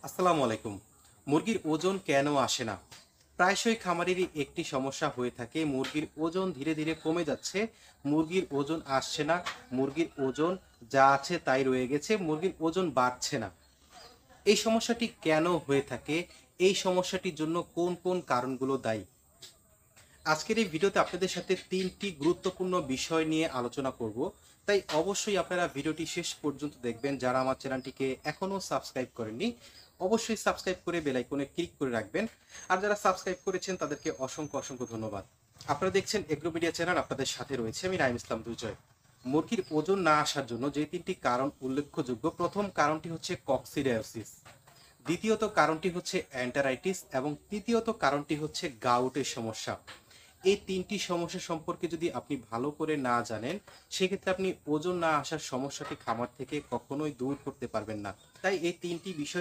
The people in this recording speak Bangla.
আসসালামু আলাইকুম। মুরগির ওজন কেন আসে না? প্রায়শই খামারেরই একটি সমস্যা হয়ে থাকে। মুরগির ওজন ধীরে ধীরে কমে যাচ্ছে। মুরগির ওজন আসছে না। মুরগির ওজন যা আছে তাই রয়ে গেছে। মুরগির ওজন বাড়ছে না। এই সমস্যাটি কেন হয়ে থাকে? এই সমস্যাটির জন্য কোন কোন কারণগুলো দায়ী? আজকের এই ভিডিওতে আপনাদের সাথে ৩টি গুরুত্বপূর্ণ বিষয় নিয়ে আলোচনা করব। তাই অবশ্যই আপনারা ভিডিওটি শেষ পর্যন্ত দেখবেন। যারা আমার চ্যানেলটিকে এখনও সাবস্ক্রাইব করেননি, অবশ্যই সাবস্ক্রাইব করে বেল আইকনে ক্লিক করে রাখবেন। আর যারা সাবস্ক্রাইব করেছেন তাদেরকে অসংখ্য অসংখ্য ধন্যবাদ। আপনারা দেখছেন এগ্রোমিডিয়া চ্যানেল, আপনাদের সাথে রয়েছে আমি নাইম ইসলাম দুজয়। মুরগির ওজন না আসার জন্য যে ৩টি কারণ উল্লেখযোগ্য, প্রথম কারণটি হচ্ছে কক্সিডায়োসিস, দ্বিতীয়ত কারণটি হচ্ছে অ্যান্টারাইটিস এবং তৃতীয়ত কারণটি হচ্ছে গাউটের সমস্যা। এই ৩টি সমস্যা সম্পর্কে যদি আপনি ভালো করে না জানেন, সেক্ষেত্রে আপনি ওজন না আসার সমস্যাটি খামার থেকে কখনোই দূর করতে পারবেন না। তাই এই ৩টি বিষয়